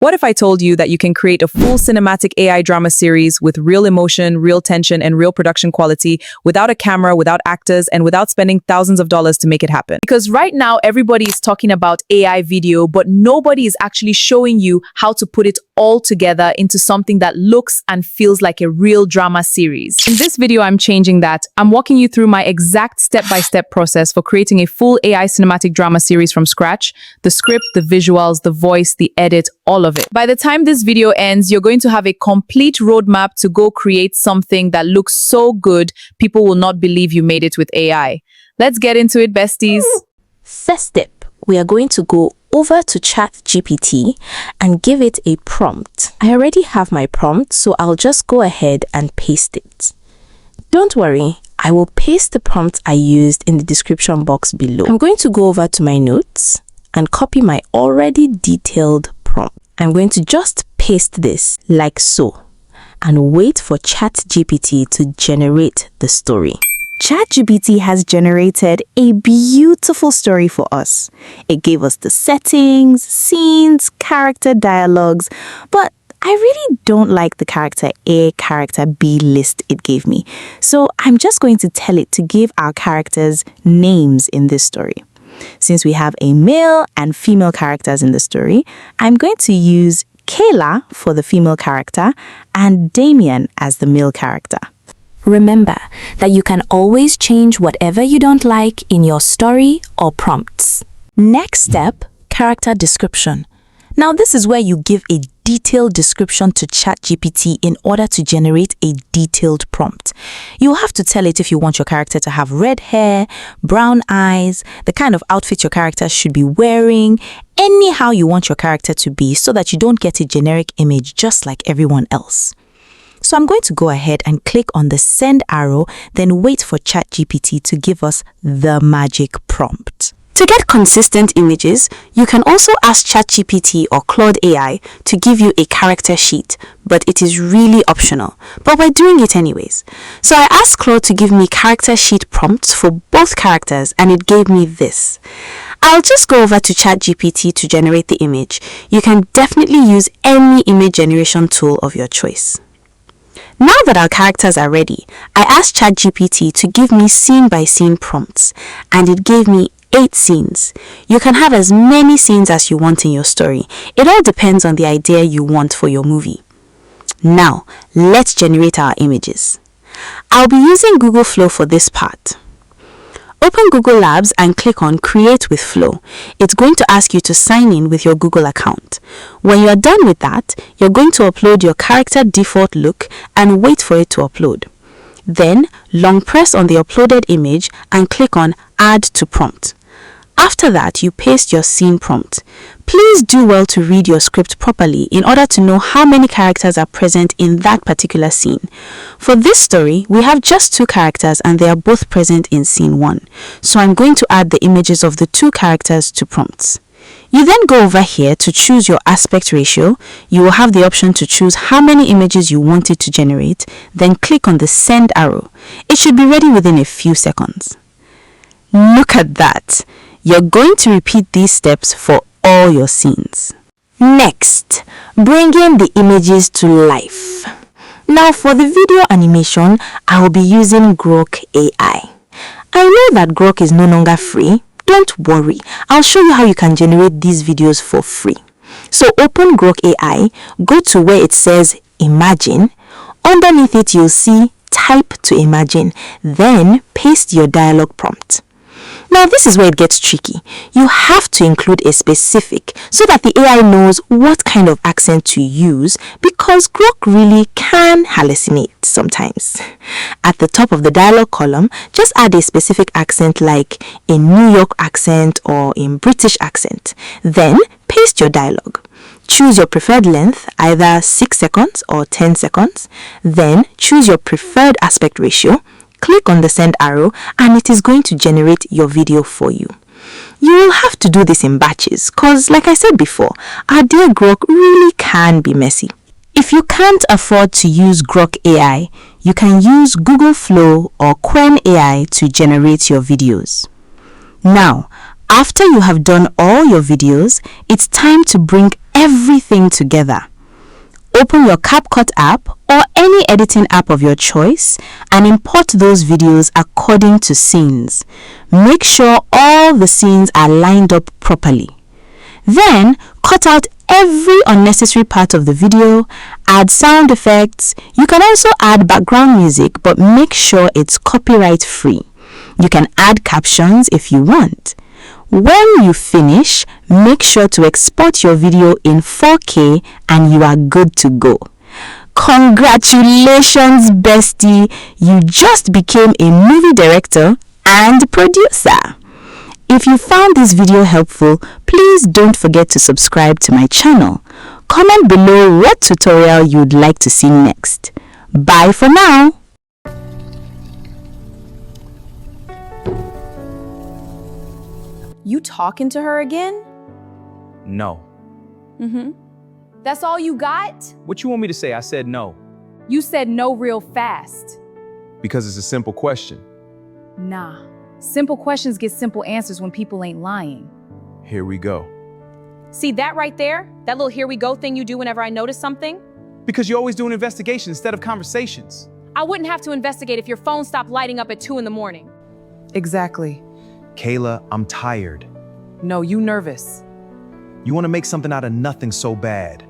What if I told you that you can create a full cinematic AI drama series with real emotion, real tension, and real production quality without a camera, without actors, and without spending thousands of dollars to make it happen? Because right now, everybody is talking about AI video, but nobody is actually showing you how to put it all together into something that looks and feels like a real drama series. In this video, I'm changing that. I'm walking you through my exact step-by-step process for creating a full AI cinematic drama series from scratch. The script, the visuals, the voice, the edit, all of it. By the time this video ends, you're going to have a complete roadmap to go create something that looks so good, people will not believe you made it with AI. Let's get into it, besties. First step, we are going to go over to ChatGPT and give it a prompt. I already have my prompt, so I'll just go ahead and paste it. Don't worry, I will paste the prompt I used in the description box below. I'm going to go over to my notes and copy my already detailed prompt. I'm going to just paste this like so and wait for ChatGPT to generate the story. ChatGPT has generated a beautiful story for us. It gave us the settings, scenes, character dialogues, but I really don't like the character A, character B list it gave me. So I'm just going to tell it to give our characters names in this story. Since we have a male and female characters in the story, I'm going to use Kayla for the female character and Damien as the male character. Remember that you can always change whatever you don't like in your story or prompts. Next step, character description. Now this is where you give a detailed description to ChatGPT in order to generate a detailed prompt. You'll have to tell it if you want your character to have red hair, brown eyes, the kind of outfit your character should be wearing, anyhow you want your character to be so that you don't get a generic image just like everyone else. So I'm going to go ahead and click on the send arrow, then wait for ChatGPT to give us the magic prompt. To get consistent images, you can also ask ChatGPT or Claude AI to give you a character sheet, but it is really optional. But we're doing it anyways. So I asked Claude to give me character sheet prompts for both characters, and it gave me this. I'll just go over to ChatGPT to generate the image. You can definitely use any image generation tool of your choice. Now that our characters are ready, I asked ChatGPT to give me scene-by-scene prompts, and it gave me 8 scenes. You can have as many scenes as you want in your story. It all depends on the idea you want for your movie. Now, let's generate our images. I'll be using Google Flow for this part. Open Google Labs and click on Create with Flow. It's going to ask you to sign in with your Google account. When you're done with that, you're going to upload your character default look and wait for it to upload. Then, long press on the uploaded image and click on Add to Prompt. After that, you paste your scene prompt. Please do well to read your script properly in order to know how many characters are present in that particular scene. For this story, we have just 2 characters and they are both present in scene 1. So I'm going to add the images of the 2 characters to prompts. You then go over here to choose your aspect ratio. You will have the option to choose how many images you want it to generate, then click on the send arrow. It should be ready within a few seconds. Look at that! You're going to repeat these steps for all your scenes. Next, bringing the images to life. Now for the video animation, I will be using Grok AI. I know that Grok is no longer free. Don't worry, I'll show you how you can generate these videos for free. So open Grok AI, go to where it says Imagine. Underneath it you'll see Type to Imagine, then paste your dialogue prompt. Now this is where it gets tricky. You have to include a specific so that the AI knows what kind of accent to use, because Grok really can hallucinate sometimes. At the top of the dialogue column, just add a specific accent like a New York accent or a British accent. Then paste your dialogue. Choose your preferred length, either 6 seconds or 10 seconds. Then choose your preferred aspect ratio. Click on the send arrow and it is going to generate your video for you. You will have to do this in batches because, like I said before, our dear Grok really can be messy. If you can't afford to use Grok AI, you can use Google Flow or Qwen AI to generate your videos. Now, After you have done all your videos, it's time to bring everything together. Open your CapCut app or any editing app of your choice and import those videos according to scenes. Make sure all the scenes are lined up properly. Then, cut out every unnecessary part of the video, add sound effects. You can also add background music, but make sure it's copyright free. You can add captions if you want. When you finish, make sure to export your video in 4K and you are good to go. Congratulations, bestie! You just became a movie director and producer. If you found this video helpful, please don't forget to subscribe to my channel. Comment below what tutorial you'd like to see next. Bye for now! You talking to her again? No. That's all you got? What you want me to say? I said no. You said no real fast. Because it's a simple question. Nah. Simple questions get simple answers when people ain't lying. Here we go. See that right there? That little here we go thing you do whenever I notice something? Because you always do an investigation instead of conversations. I wouldn't have to investigate if your phone stopped lighting up at 2 in the morning. Exactly. Kayla, I'm tired. No, you nervous. You want to make something out of nothing so bad.